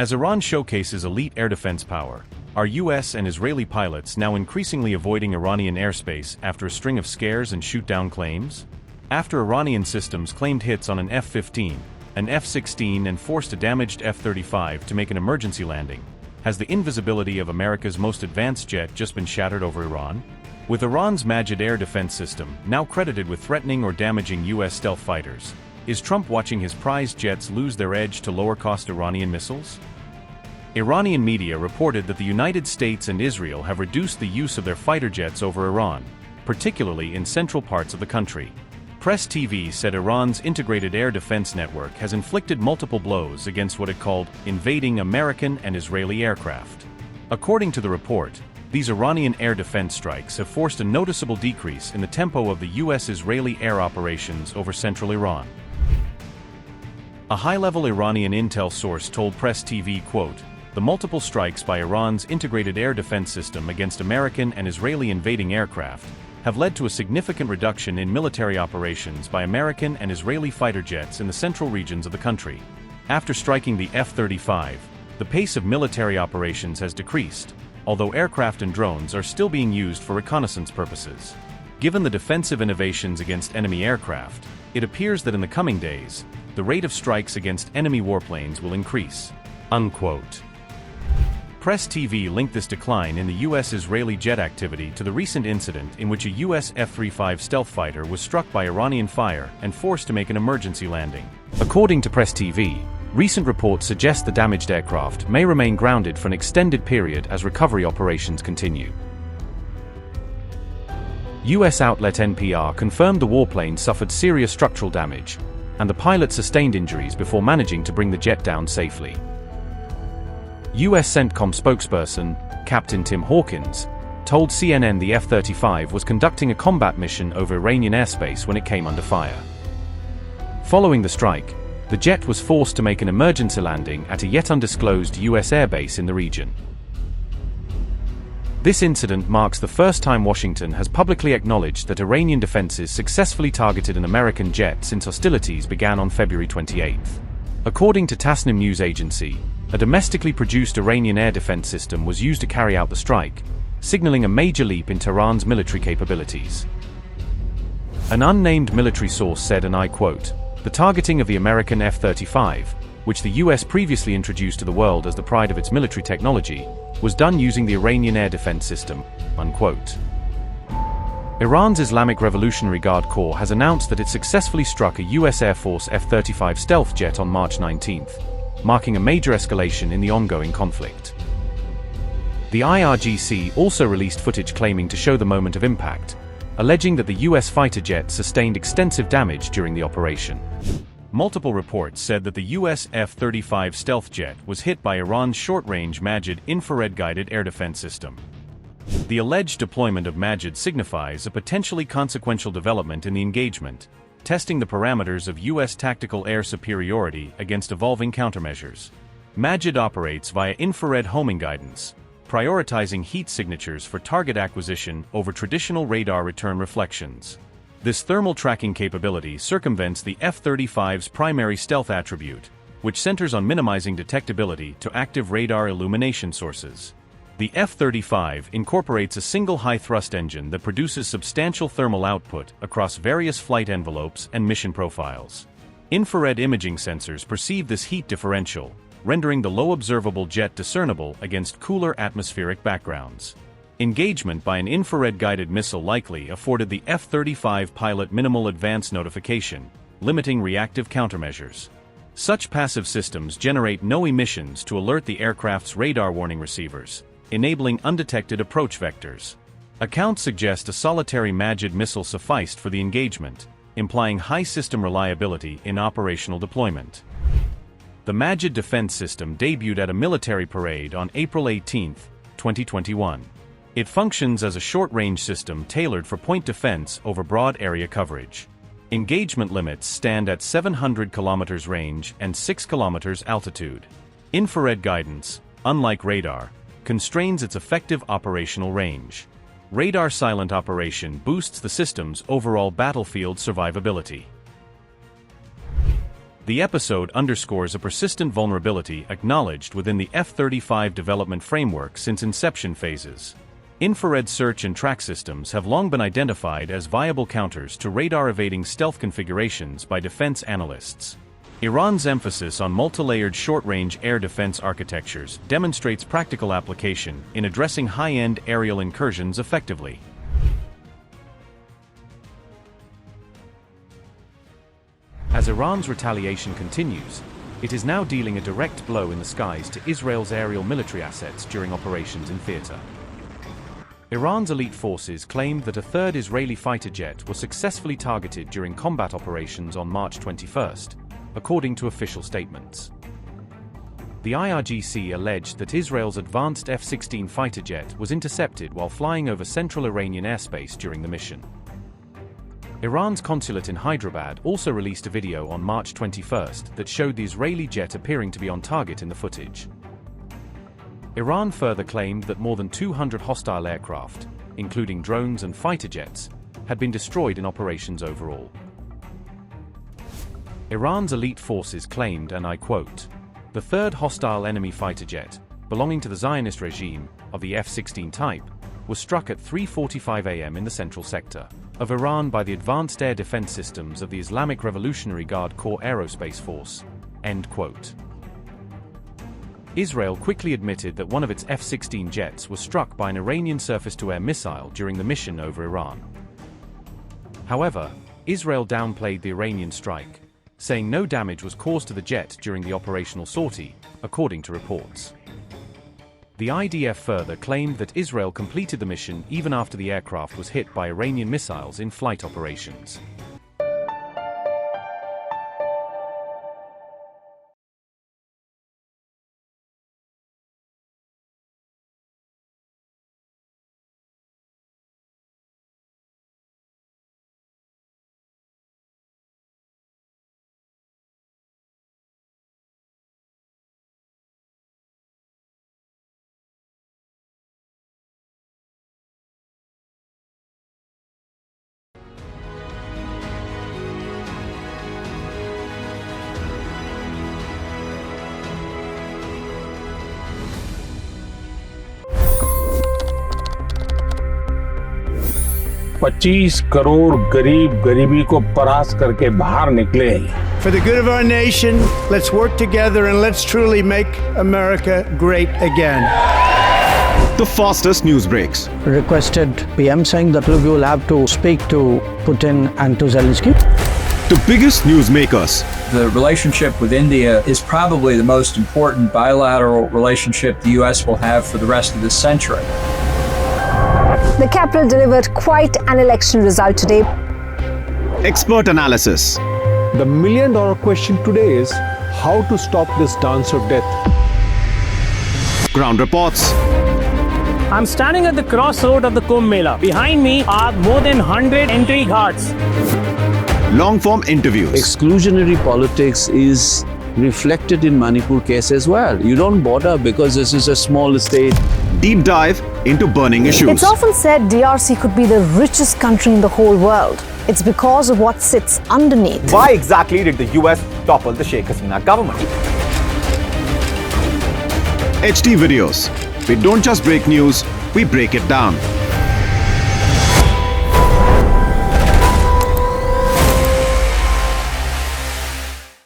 As Iran showcases elite air defense power, are US and Israeli pilots now increasingly avoiding Iranian airspace after a string of scares and shoot-down claims? After Iranian systems claimed hits on an F-15, an F-16 and forced a damaged F-35 to make an emergency landing, has the invisibility of America's most advanced jet just been shattered over Iran? With Iran's MAGID air defense system now credited with threatening or damaging US stealth fighters, is Trump watching his prized jets lose their edge to lower-cost Iranian missiles? Iranian media reported that the United States and Israel have reduced the use of their fighter jets over Iran, particularly in central parts of the country. Press TV said Iran's integrated air defense network has inflicted multiple blows against what it called invading American and Israeli aircraft. According to the report, these Iranian air defense strikes have forced a noticeable decrease in the tempo of the US-Israeli air operations over central Iran. A high-level Iranian intel source told Press TV, quote, "The multiple strikes by Iran's integrated air defense system against American and Israeli invading aircraft have led to a significant reduction in military operations by American and Israeli fighter jets in the central regions of the country. After striking the F-35, the pace of military operations has decreased, although aircraft and drones are still being used for reconnaissance purposes. Given the defensive innovations against enemy aircraft, it appears that in the coming days, the rate of strikes against enemy warplanes will increase." Unquote. Press TV linked this decline in the US-Israeli jet activity to the recent incident in which a US F-35 stealth fighter was struck by Iranian fire and forced to make an emergency landing. According to Press TV, recent reports suggest the damaged aircraft may remain grounded for an extended period as recovery operations continue. US outlet NPR confirmed the warplane suffered serious structural damage, and the pilot sustained injuries before managing to bring the jet down safely. US CENTCOM spokesperson, Captain Tim Hawkins, told CNN the F-35 was conducting a combat mission over Iranian airspace when it came under fire. Following the strike, the jet was forced to make an emergency landing at a yet undisclosed US airbase in the region. This incident marks the first time Washington has publicly acknowledged that Iranian defenses successfully targeted an American jet since hostilities began on February 28. According to Tasnim news agency, a domestically produced Iranian air defense system was used to carry out the strike, signaling a major leap in Tehran's military capabilities. An unnamed military source said, and I quote, "The targeting of the American F-35, which the US previously introduced to the world as the pride of its military technology, was done using the Iranian air defense system," unquote. Iran's Islamic Revolutionary Guard Corps has announced that it successfully struck a US Air Force F-35 stealth jet on March 19, marking a major escalation in the ongoing conflict. The IRGC also released footage claiming to show the moment of impact, alleging that the US fighter jet sustained extensive damage during the operation. Multiple reports said that the US F-35 stealth jet was hit by Iran's short-range MAGID infrared-guided air defense system. The alleged deployment of MAGID signifies a potentially consequential development in the engagement, testing the parameters of US tactical air superiority against evolving countermeasures. MAGID operates via infrared homing guidance, prioritizing heat signatures for target acquisition over traditional radar return reflections. This thermal tracking capability circumvents the F-35's primary stealth attribute, which centers on minimizing detectability to active radar illumination sources. The F-35 incorporates a single high-thrust engine that produces substantial thermal output across various flight envelopes and mission profiles. Infrared imaging sensors perceive this heat differential, rendering the low observable jet discernible against cooler atmospheric backgrounds. Engagement by an infrared-guided missile likely afforded the F-35 pilot minimal advance notification, limiting reactive countermeasures. Such passive systems generate no emissions to alert the aircraft's radar warning receivers, enabling undetected approach vectors. Accounts suggest a solitary MAGID missile sufficed for the engagement, implying high system reliability in operational deployment. The MAGID defense system debuted at a military parade on April 18, 2021. It functions as a short-range system tailored for point defense over broad area coverage. Engagement limits stand at 700 km range and 6 km altitude. Infrared guidance, unlike radar, constrains its effective operational range. Radar silent operation boosts the system's overall battlefield survivability. The episode underscores a persistent vulnerability acknowledged within the F-35 development framework since inception phases. Infrared search and track systems have long been identified as viable counters to radar-evading stealth configurations by defense analysts. Iran's emphasis on multi-layered short-range air defense architectures demonstrates practical application in addressing high-end aerial incursions effectively. As Iran's retaliation continues, it is now dealing a direct blow in the skies to Israel's aerial military assets during operations in theater. Iran's elite forces claimed that a third Israeli fighter jet was successfully targeted during combat operations on March 21st, according to official statements. The IRGC alleged that Israel's advanced F-16 fighter jet was intercepted while flying over central Iranian airspace during the mission. Iran's consulate in Hyderabad also released a video on March 21st that showed the Israeli jet appearing to be on target in the footage. Iran further claimed that more than 200 hostile aircraft, including drones and fighter jets, had been destroyed in operations overall. Iran's elite forces claimed, and I quote, "The third hostile enemy fighter jet, belonging to the Zionist regime, of the F-16 type, was struck at 3:45 a.m. in the central sector of Iran by the advanced air defense systems of the Islamic Revolutionary Guard Corps Aerospace Force." End quote. Israel quickly admitted that one of its F-16 jets was struck by an Iranian surface-to-air missile during the mission over Iran. However, Israel downplayed the Iranian strike, saying no damage was caused to the jet during the operational sortie, according to reports. The IDF further claimed that Israel completed the mission even after the aircraft was hit by Iranian missiles in flight operations. $25 crore गरीब गरीबी को परास्त करके बाहर निकले। For the good of our nation, let's work together and let's truly make America great again. The fastest news breaks. Requested PM saying that look, you will have to speak to Putin and to Zelensky. The biggest news makers. The relationship with India is probably the most important bilateral relationship the US will have for the rest of this century. The capital delivered quite an election result today. Expert analysis. The million-dollar question today is how to stop this dance of death. Ground reports. I'm standing at the crossroad of the Kumbh Mela. Behind me are more than 100 entry guards. Long-form interviews. Exclusionary politics is reflected in Manipur case as well. You don't bother because this is a small state. Deep dive into burning issues. It's often said DRC could be the richest country in the whole world. It's because of what sits underneath. Why exactly did the US topple the Sheikh Hasina government? HD videos. We don't just break news, we break it down.